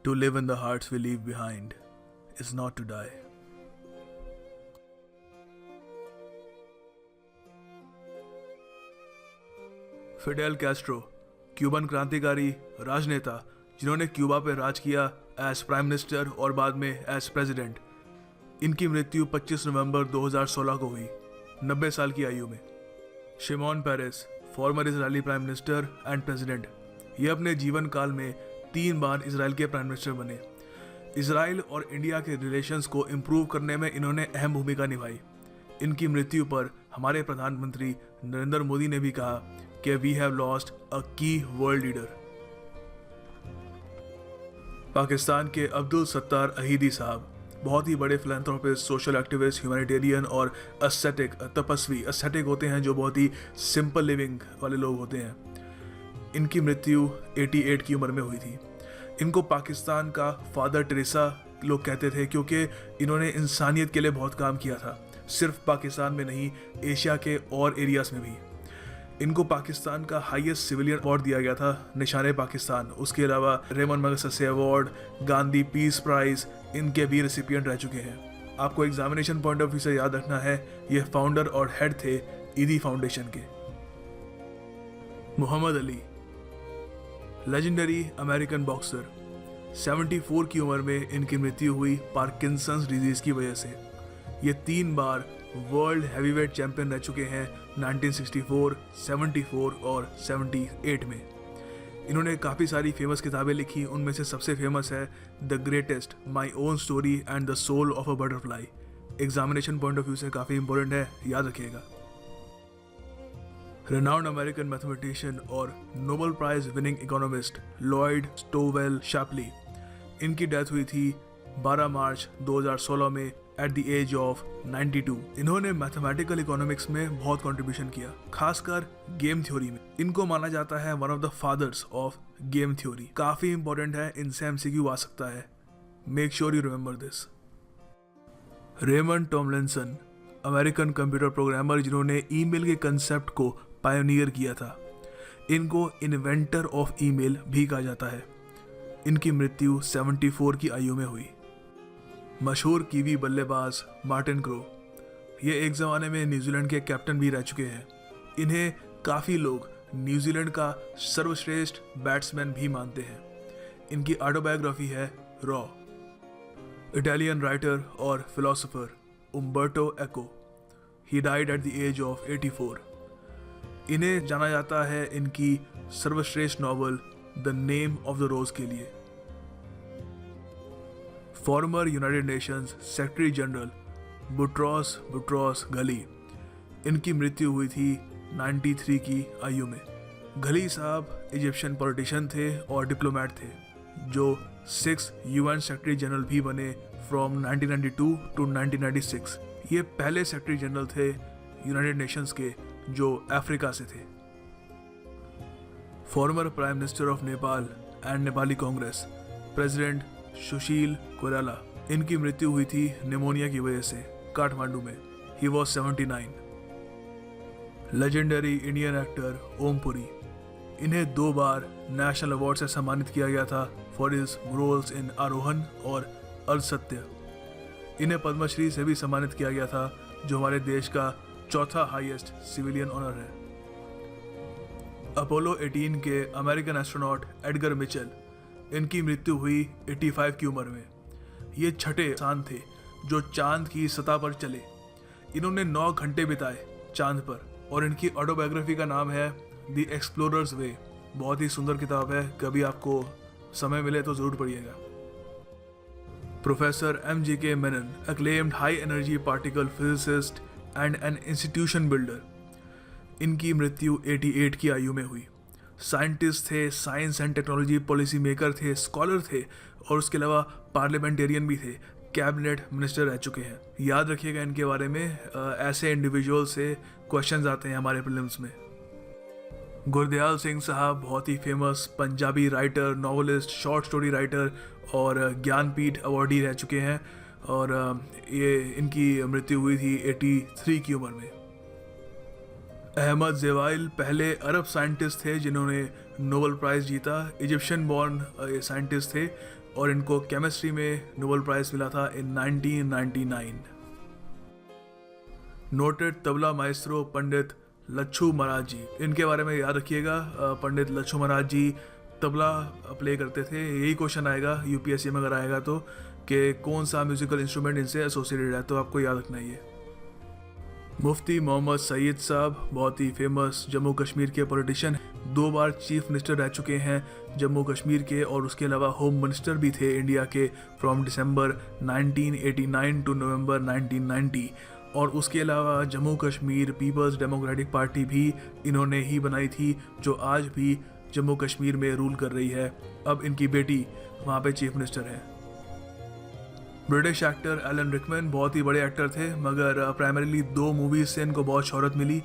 To live in the hearts we leave behind is not to die. Fidel Castro, Cuban क्रांतिकारी राजनेता जिन्होंने Cuba पर राज किया as prime minister और बाद में एज प्रेसिडेंट। इनकी मृत्यु 25 नवंबर 2016 को हुई, 90 साल की आयु में। Shimon Peres, farmer Israeli prime minister and president, ये अपने जीवन काल में 3 बार इसराइल के प्राइम मिनिस्टर बने। इसराइल और इंडिया के रिलेशंस को इम्प्रूव करने में इन्होंने अहम भूमिका निभाई। इनकी मृत्यु पर हमारे प्रधानमंत्री नरेंद्र मोदी ने भी कहा कि वी हैव लॉस्ट अ की वर्ल्ड लीडर। पाकिस्तान के अब्दुल सत्तार अहीदी साहब, बहुत ही बड़े फिलैंथ्रोपिस्ट, सोशल एक्टिविस्ट, ह्यूमैनिटेरियन और एस्थेटिक, तपस्वी। एस्थेटिक होते हैं जो बहुत ही सिंपल लिविंग वाले लोग होते हैं। इनकी मृत्यु 88 की उम्र में हुई थी। इनको पाकिस्तान का फादर टेरेसा लोग कहते थे क्योंकि इन्होंने इंसानियत के लिए बहुत काम किया था, सिर्फ पाकिस्तान में नहीं, एशिया के और एरियाज में भी। इनको पाकिस्तान का हाईएस्ट सिविलियन अवार्ड दिया गया था, निशाने पाकिस्तान। उसके अलावा Ramon Magsaysay award, Gandhi peace prize, इनके भी रेसिपिएंट रह चुके हैं। आपको एग्जामिनेशन पॉइंट ऑफ व्यू से याद रखना है, ये फाउंडर और हेड थे ईदी फाउंडेशन के। Muhammad Ali, legendary American boxer, 74 की उम्र में इनकी मृत्यु हुई पार्किंसंस डिजीज की वजह से। ये 3 बार वर्ल्ड हैवीवेट चैंपियन रह चुके हैं, 1964, 74 और 78 में। इन्होंने काफ़ी सारी फेमस किताबें लिखी, उनमें से सबसे फेमस है the greatest, my own story and the soul of a butterfly. Examination point of view से काफ़ी इंपॉर्टेंट है, याद रखिएगा। रेनाउंड अमेरिकन मैथमेटिशियन और Nobel prize winning economist Lloyd Stowell Shapley, इनकी डेथ हुई थी 12 मार्च 2016 में एट द एज ऑफ 92। इन्होंने मैथमेटिकल इकोनॉमिक्स में बहुत कंट्रीब्यूशन किया, खासकर गेम थ्योरी में। इनको माना जाता है one of the fathers of game theory. काफी इंपॉर्टेंट है, इनसे एमसीक्यू आ सकता है, make sure you remember this. Raymond Tomlinson, American computer programmer जिन्होंने ईमेल के कंसेप्ट को पायोनियर किया था। इनको इन्वेंटर ऑफ ईमेल भी कहा जाता है। इनकी मृत्यु 74 की आयु में हुई। मशहूर कीवी बल्लेबाज मार्टिन क्रो, ये एक ज़माने में न्यूजीलैंड के कैप्टन भी रह चुके हैं। इन्हें काफ़ी लोग न्यूजीलैंड का सर्वश्रेष्ठ बैट्समैन भी मानते हैं। इनकी ऑटोबायोग्राफी है रॉ। इटालियन राइटर और philosopher Umberto Eco, he died at the age of 84। इन्हें जाना जाता है इनकी सर्वश्रेष्ठ novel the name of the rose के लिए। Former United Nations secretary general Boutros Ghali, इनकी मृत्यु हुई थी 93 की आयु में। घली साहब इजिप्शियन पॉलिटिशियन थे और डिप्लोमेट थे, जो 6 यूएन सेक्रेटरी जनरल भी बने फ्रॉम 1992 टू 1996। ये पहले सेक्रेटरी जनरल थे यूनाइटेड नेशंस के जो अफ्रीका से थे। Former prime minister of Nepal and Nepali Congress president Sushil Koirala, इनकी मृत्यु हुई थी निमोनिया की वजह से काठमांडू में। He was 79। Legendary Indian actor Om Puri, इन्हें 2 बार नेशनल अवार्ड से सम्मानित किया गया था फॉर हिज रोल्स इन आरोहन और अलसत्य। इन्हें पद्मश्री से भी सम्मानित किया गया था, जो हमारे देश का चौथा हाईएस्ट सिविलियन ऑनर है। अपोलो 18 के अमेरिकन एस्ट्रोनॉट एडगर मिचेल, इनकी मृत्यु हुई 85 की उम्र में। ये छठे इंसान थे जो चांद की सतह पर चले। इन्होंने 9 घंटे बिताए चांद पर, और इनकी ऑटोबायोग्राफी का नाम है द एक्सप्लोरर्स वे। बहुत ही सुंदर किताब है, कभी आपको समय मिले तो जरूर पढ़िएगा। Professor M.G.K. Menon, acclaimed high energy particle physicist and an institution builder, इनकी मृत्यु 88 की आयु में हुई। साइंटिस्ट थे, science and technology policy maker थे, स्कॉलर थे, और उसके अलावा पार्लियामेंटेरियन भी थे, कैबिनेट मिनिस्टर रह चुके हैं। याद रखिएगा इनके बारे में, ऐसे इंडिविजुअल से क्वेश्चंस आते हैं हमारे प्रीलिम्स में। गुरदयाल सिंह साहब बहुत ही famous Punjabi writer, novelist, short story writer और ज्ञानपीठ अवार्डी रह चुके हैं, और ये इनकी मृत्यु हुई थी 83 की उम्र में। अहमद ज़वाइल पहले अरब साइंटिस्ट थे जिन्होंने नोबेल प्राइज़ जीता। इजिप्शियन बॉर्न साइंटिस्ट थे, और इनको केमिस्ट्री में नोबेल प्राइज़ मिला था इन 1999। नोटेड तबला माइस्ट्रो पंडित लच्छू महाराज जी, इनके बारे में याद रखिएगा। पंडित लच्छू महाराज जी तबला प्ले करते थे। यही क्वेश्चन आएगा यूपीएससी में अगर आएगा तो, कि कौन सा म्यूजिकल इंस्ट्रूमेंट इनसे एसोसिएटेड है, तो आपको याद रखना है। मुफ्ती मोहम्मद सईद साहब बहुत ही फेमस जम्मू कश्मीर के पॉलिटिशियन, 2 बार चीफ मिनिस्टर रह चुके हैं जम्मू कश्मीर के, और उसके अलावा होम मिनिस्टर भी थे इंडिया के फ्रॉम दिसंबर 1989 टू नवंबर 1990। और उसके अलावा जम्मू कश्मीर पीपल्स डेमोक्रेटिक पार्टी भी इन्होंने ही बनाई थी, जो आज भी जम्मू कश्मीर में रूल कर रही है। अब इनकी बेटी वहाँ पे चीफ मिनिस्टर है। ब्रिटिश एक्टर एलन रिकमैन बहुत ही बड़े एक्टर थे, मगर प्राइमरीली 2 मूवीज़ से इनको बहुत शोहरत मिली।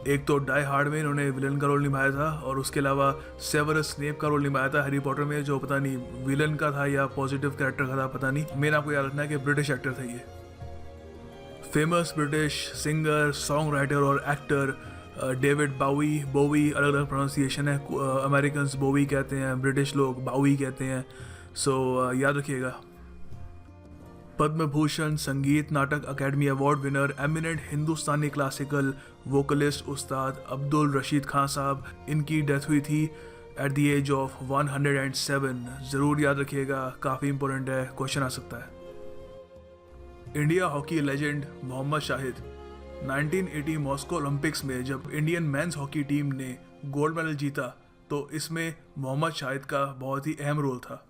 एक तो डाई हार्ड में इन्होंने विलन का रोल निभाया था, और उसके अलावा सेवरस स्नेप का रोल निभाया था हैरी पॉटर में, जो पता नहीं विलन का था या पॉजिटिव कैरेक्टर का था, पता नहीं। मेन आपको याद रखना है कि ब्रिटिश एक्टर थे ये। Famous British singer, song writer और एक्टर डेविड बोवी अलग अलग प्रोनाउंसिएशन है। अमेरिकन बोवी कहते हैं, ब्रिटिश लोग बावी कहते हैं, सो याद रखिएगा। पद्म भूषण संगीत नाटक अकेडमी अवार्ड विनर, एमिनेंट हिंदुस्तानी क्लासिकल वोकलिस्ट उस्ताद अब्दुल रशीद खान साहब, इनकी डेथ हुई थी एट द एज ऑफ 107। ज़रूर याद रखिएगा, काफ़ी इंपॉर्टेंट है, क्वेश्चन आ सकता है। India hockey legend Mohammad Shahid, 1980 Moscow Olympics में जब इंडियन मेंस हॉकी टीम ने गोल्ड मेडल जीता, तो इसमें मोहम्मद शाहिद का बहुत ही अहम रोल था।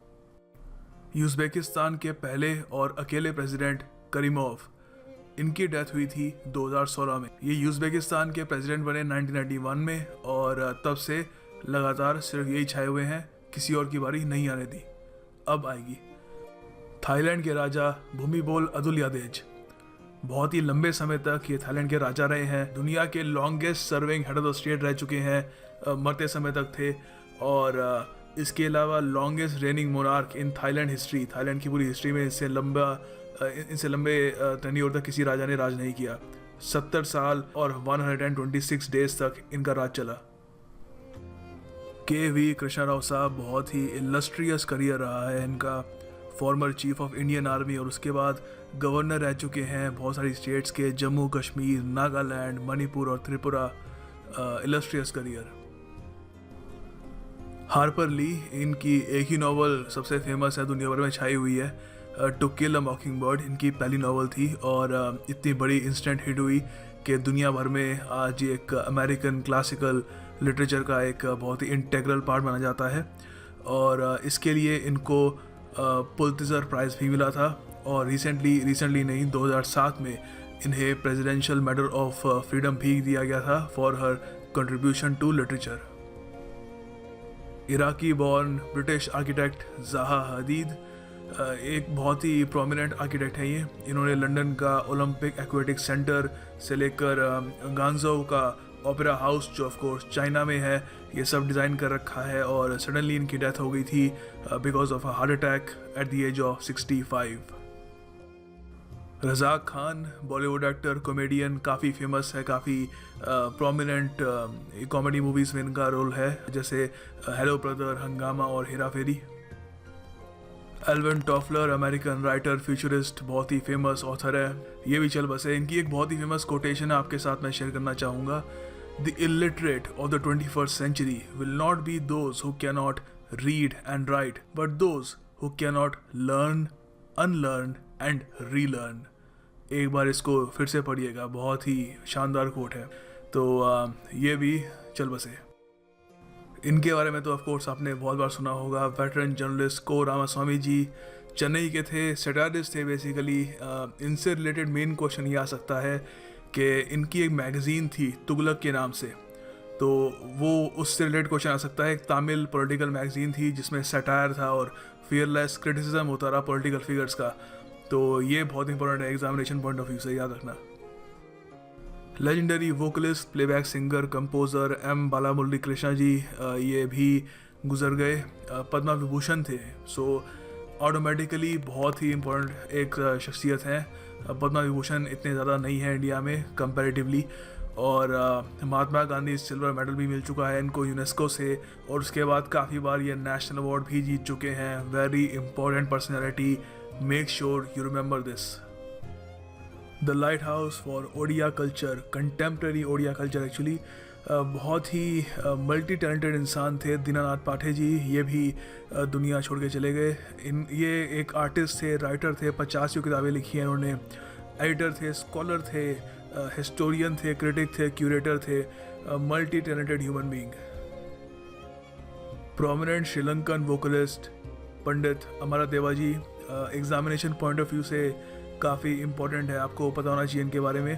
यूज़्बेकिस्तान के पहले और अकेले प्रेसिडेंट करीमोव, इनकी डेथ हुई थी 2016 में। ये यूज़्बेकिस्तान के प्रेसिडेंट बने 1991 में, और तब से लगातार सिर्फ यही छाए हुए हैं, किसी और की बारी नहीं आने दी, अब आएगी। थाईलैंड के राजा भूमिबोल अदुल्यादेज, बहुत ही लंबे समय तक ये थाईलैंड के राजा रहे हैं। दुनिया के longest serving head of the state रह चुके हैं, मरते समय तक थे। और इसके अलावा longest raining monarch in Thailand history, Thailand की पूरी हिस्ट्री में इनसे लंबे टेन्योर तक किसी राजा ने राज नहीं किया। 70 साल और 126 डेज तक इनका राज चला। के.वी. कृष्णा राव साहब, बहुत ही इलस्ट्रियस करियर रहा है इनका। Former chief of Indian army, और उसके बाद गवर्नर रह चुके हैं बहुत सारी स्टेट्स के, जम्मू कश्मीर, नागालैंड, मणिपुर और Tripura. Illustrious career. Harper Lee, इनकी एक ही नॉवल सबसे फेमस है, दुनिया भर में छाई हुई है, टू किल अ मॉकिंगबर्ड। इनकी पहली नॉवल थी, और इतनी बड़ी इंस्टेंट हिट हुई कि दुनिया भर में आज एक अमेरिकन क्लासिकल लिटरेचर का एक बहुत ही इंटेग्रल पार्ट माना जाता है। और इसके लिए इनको पुलित्ज़र प्राइज़ भी मिला था, और रिसेंटली नहीं 2007 में इन्हें प्रेसिडेंशियल मेडल ऑफ फ्रीडम भी दिया गया था for her contribution to literature. Iraqi born British architect Zaha Hadid, एक बहुत ही प्रोमिनेंट आर्किटेक्ट हैं ये। इन्होंने लंदन का ओलंपिक एक्वेटिक सेंटर से लेकर गांजो का ओपेरा हाउस, जो ऑफ कोर्स चाइना में है, ये सब डिज़ाइन कर रखा है। और सडनली इनकी डेथ हो गई थी because of a heart attack at the age of 65। Razak Khan, Bollywood actor, comedian, काफ़ी फेमस है, काफ़ी प्रोमिनेंट कॉमेडी मूवीज़ में इनका रोल है, जैसे हेलो ब्रदर, हंगामा और हेरा फेरी। Alvin Toffler, American writer, futurist, बहुत ही फेमस ऑथर है, ये भी चल बसे। इनकी एक बहुत ही फेमस कोटेशन है, आपके साथ मैं शेयर करना चाहूँगा। The illiterate of the 21st century will not be those who cannot read and write, but those who cannot learn, unlearn and relearn। एक बार इसको फिर से पढ़िएगा, बहुत ही शानदार कोट है। तो ये भी चल बसे। इनके बारे में तो ऑफ कोर्स आपने बहुत बार सुना होगा। वेटरन जर्नलिस्ट को रामास्वामी जी चेन्नई के थे, सेटारिस्ट थे बेसिकली। इनसे रिलेटेड मेन क्वेश्चन ये आ सकता है कि इनकी एक मैगज़ीन थी तुगलक के नाम से, तो वो उससे रिलेटेड क्वेश्चन आ सकता है। एक तमिल पॉलिटिकल मैगज़ीन थी जिसमें सटायर था और फियरलेस क्रिटिसिज्म होता रहा पॉलिटिकल फिगर्स का। तो ये बहुत इंपॉर्टेंट है एग्जामिनेशन पॉइंट ऑफ व्यू से, याद रखना। Legendary vocalist, playback singer, composer M Balamurali Krishna ji, ये भी गुजर गए। पद्मा विभूषण थे, सो ऑटोमेटिकली बहुत ही इम्पोर्टेंट एक शख्सियत हैं। पद्मा विभूषण इतने ज़्यादा नहीं है इंडिया में कंपैरेटिवली, और महात्मा गांधी सिल्वर मेडल भी मिल चुका है इनको यूनेस्को से, और उसके बाद काफ़ी बार ये नेशनल अवार्ड भी जीत चुके हैं। Very important personality, make sure you remember this. The light house for Odia culture, contemporary Odia culture actually. बहुत ही मल्टी टैलेंटेड इंसान थे दीनानाथ पाठे जी, ये भी दुनिया छोड़ के चले गए। ये एक आर्टिस्ट थे, राइटर थे, 50 किताबें लिखी हैं इन्होंने, एडिटर थे, स्कॉलर थे, हिस्टोरियन थे, क्रिटिक थे, क्यूरेटर थे, multi talented human being. Prominent Sri Lankan vocalist Pandit Amaradeva ji, examination point of view से काफ़ी इम्पोर्टेंट है, आपको पता होना चाहिए इनके बारे में।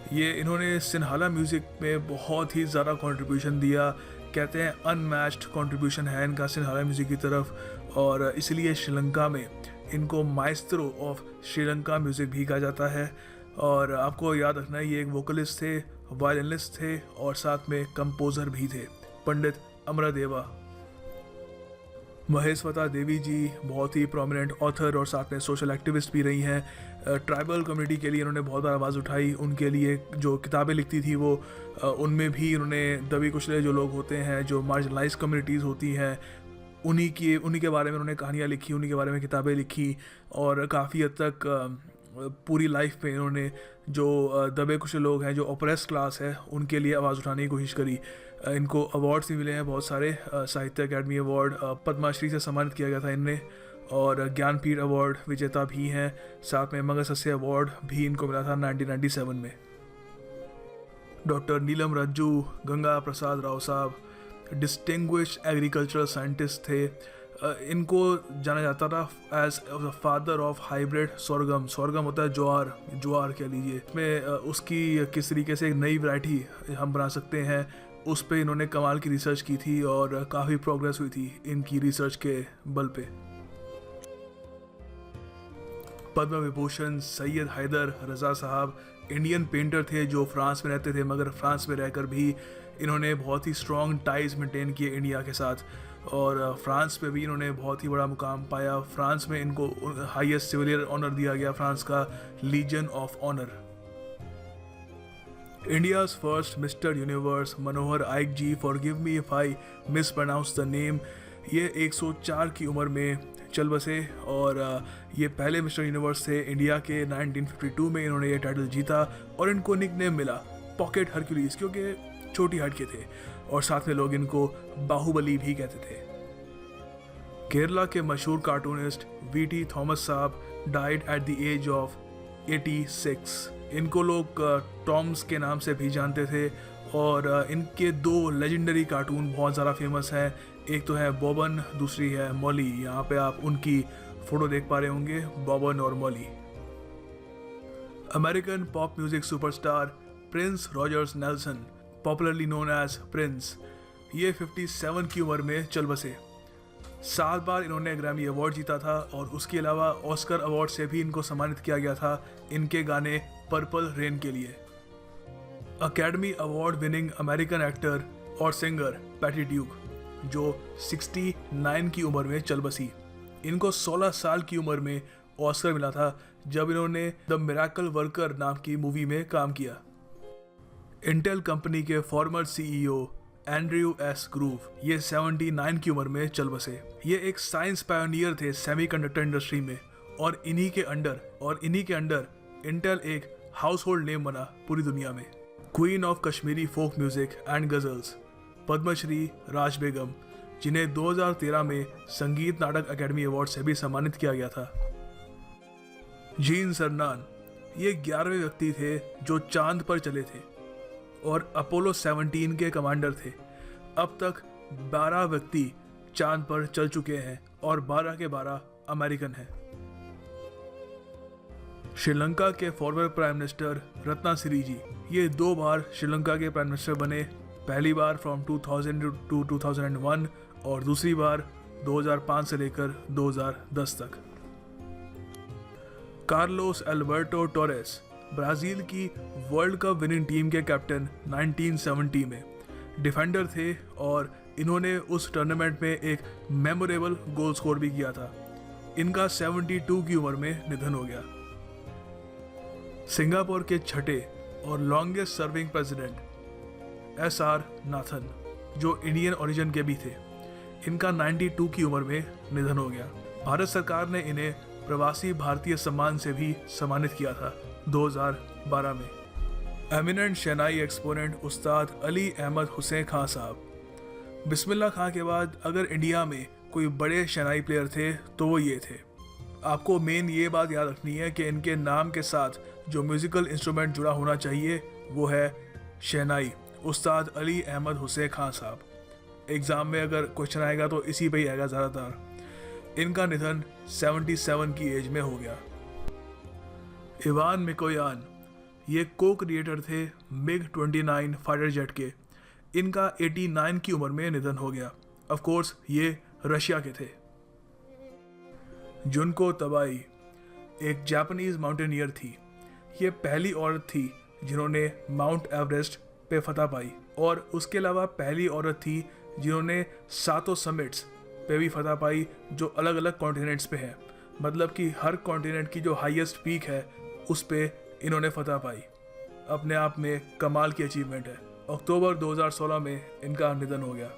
इन्होंने सिन्हाला म्यूज़िक में बहुत ही ज़्यादा कंट्रीब्यूशन दिया, कहते हैं अनमैच्ड कंट्रीब्यूशन है इनका सिन्हाला म्यूज़िक की तरफ, और इसलिए श्रीलंका में इनको माइस्ट्रो ऑफ श्रीलंका म्यूज़िक भी कहा जाता है। और आपको याद रखना है ये एक वोकलिस्ट थे, वायलिनिस्ट थे और साथ में कंपोज़र भी थे, पंडित अमरादेवा। महेश्वता देवी जी बहुत ही प्रोमिनेंट ऑथर और साथ में सोशल एक्टिविस्ट भी रही हैं। ट्राइबल कम्युनिटी के लिए इन्होंने बहुत बार आवाज़ उठाई, उनके लिए जो किताबें लिखती थी वो उनमें भी इन्होंने दबे कुचले जो लोग होते हैं, जो मार्जिनलाइज कम्युनिटीज़ होती हैं, उन्हीं के बारे में उन्होंने कहानियाँ लिखी, उन्हीं के बारे में किताबें लिखी, और काफ़ी हद तक पूरी लाइफ में इन्होंने जो दबे कुचले लोग हैं, जो ऑपरेस क्लास है, उनके लिए आवाज़ उठाने की कोशिश करी। इनको अवार्ड्स भी मिले हैं बहुत सारे, साहित्य अकेडमी अवार्ड, पद्माश्री से सम्मानित किया गया था इन्हें, और ज्ञानपीठ अवार्ड विजेता भी हैं, साथ में मगससे अवार्ड भी इनको मिला था 1997 में। डॉक्टर नीलम रज्जू, गंगा प्रसाद राव साहब डिस्टिंग्विश्ड एग्रीकल्चरल साइंटिस्ट थे। इनको जाना जाता था as the father of hybrid sorghum. Sorghum होता है ज्वार कह लीजिए। इसमें उसकी किस तरीके से एक नई वैरायटी हम बना सकते हैं, उस पे इन्होंने कमाल की रिसर्च की थी और काफ़ी प्रोग्रेस हुई थी इनकी रिसर्च के बल पे। पद्म विभूषण सैयद हैदर रज़ा साहब इंडियन पेंटर थे जो फ्रांस में रहते थे, मगर फ्रांस में रहकर भी इन्होंने बहुत ही स्ट्रॉन्ग टाइज मेंटेन किए इंडिया के साथ, और फ्रांस में भी इन्होंने बहुत ही बड़ा मुकाम पाया। फ्रांस में इनको हाईएस्ट सिविलियन ऑनर दिया गया, फ्रांस का legion of honour. India's first mister universe Manohar Aich ji, forgive me if I miss pronounce the name, ये 104 की उम्र में चल बसे और ये पहले मिस्टर यूनिवर्स थे इंडिया के। 1952 में इन्होंने ये टाइटल जीता और इनको निकनेम मिला पॉकेट हरक्यूलिस, क्योंकि छोटी हाइट के थे, और साथ में लोग इनको बाहुबली भी कहते थे। केरला के मशहूर कार्टूनिस्ट वीटी थॉमस साहब died at the age of 86। इनको लोग टॉम्स के नाम से भी जानते थे, और इनके दो लेजेंडरी कार्टून बहुत ज़्यादा फेमस हैं। एक तो है बॉबन, दूसरी है मॉली। यहाँ पे आप उनकी फ़ोटो देख पा रहे होंगे, बॉबन और Molly. American pop music superstar Prince Rogers Nelson, popularly known as Prince, ये 57 की उम्र में चल बसे। 7 बार इन्होंने ग्रैमी अवार्ड जीता था, और उसके अलावा ऑस्कर अवार्ड से भी इनको सम्मानित किया गया था इनके गाने पर्पल रेन के लिए। Academy award winning American actor और सिंगर पैटी ड्यूक, जो 69 की उम्र में चल बसी। इनको 16 साल की उम्र में ऑस्कर मिला था जब इन्होंने द मिरेकल वर्कर नाम की मूवी में काम किया। इंटेल कंपनी के former CEO Andrew S Grove, ये 79 की उम्र में चल बसे। ये एक साइंस पायोनियर थे सेमीकंडक्टर इंडस्ट्री में, और इन्हीं के अंडर इंटेल एक हाउस होल्ड नेम बना पूरी दुनिया में। Queen of Kashmiri folk music and ghazals Padmashri Raj Begum, जिन्हें 2013 में संगीत नाटक अकेडमी अवार्ड से भी सम्मानित किया गया था। जीन सरनान, ये 11वें व्यक्ति थे जो चांद पर चले थे और अपोलो 17 के कमांडर थे। अब तक 12 व्यक्ति चांद पर चल चुके हैं और 12 के 12 अमेरिकन हैं। श्रीलंका के फॉर्मर प्राइम मिनिस्टर रत्नासिरी जी, ये 2 बार श्रीलंका के प्राइम मिनिस्टर बने, पहली बार फ्रॉम 2000 टू 2001 और दूसरी बार 2005 से लेकर 2010 तक। कार्लोस एल्बर्टो टोरेस, ब्राज़ील की वर्ल्ड कप विनिंग टीम के कैप्टन 1970 में डिफेंडर थे, और इन्होंने उस टूर्नामेंट में एक मेमोरेबल गोल स्कोर भी किया था। इनका 72 की उम्र में निधन हो गया। सिंगापुर के छठे और longest serving president SR. Nathan, जो इंडियन ओरिजिन के भी थे। इनका 92 की उम्र में निधन हो गया। भारत सरकार ने इन्हें प्रवासी भारतीय सम्मान से भी सम्मानित किया था 2012 में। एमिनेंट शहनाई एक्सपोनेंट उस्ताद अली अहमद हुसैन खां साहब। बिस्मिल्लाह खां के बाद अगर इंडिया में कोई बड़े शहनाई प्लेयर थे तो वो ये थे। आपको मेन ये बात याद रखनी है कि इनके नाम के साथ जो म्यूज़िकल इंस्ट्रूमेंट जुड़ा होना चाहिए वो है शहनाई, उस्ताद अली अहमद हुसैन खां साहब। एग्ज़ाम में अगर क्वेश्चन आएगा तो इसी पे ही आएगा ज़्यादातर। इनका निधन 77 की एज में हो गया। इवान मिकोयान, ये को क्रिएटर थे मिग 29 फाइटर जेट के। इनका 89 की उम्र में निधन हो गया। ऑफ कोर्स ये रशिया के थे। जुनको तबाई एक जापानीज माउंटेनियर थी। ये पहली औरत थी जिन्होंने माउंट एवरेस्ट पे फतह पाई और उसके अलावा पहली औरत थी जिन्होंने 7 समिट्स पे भी फतह पाई जो अलग अलग कॉन्टिनेंट्स पे हैं। मतलब कि हर कॉन्टिनेंट की जो हाईएस्ट पीक है उस पे इन्होंने फतह पाई। अपने आप में कमाल की अचीवमेंट है। अक्टूबर 2016 में इनका निधन हो गया।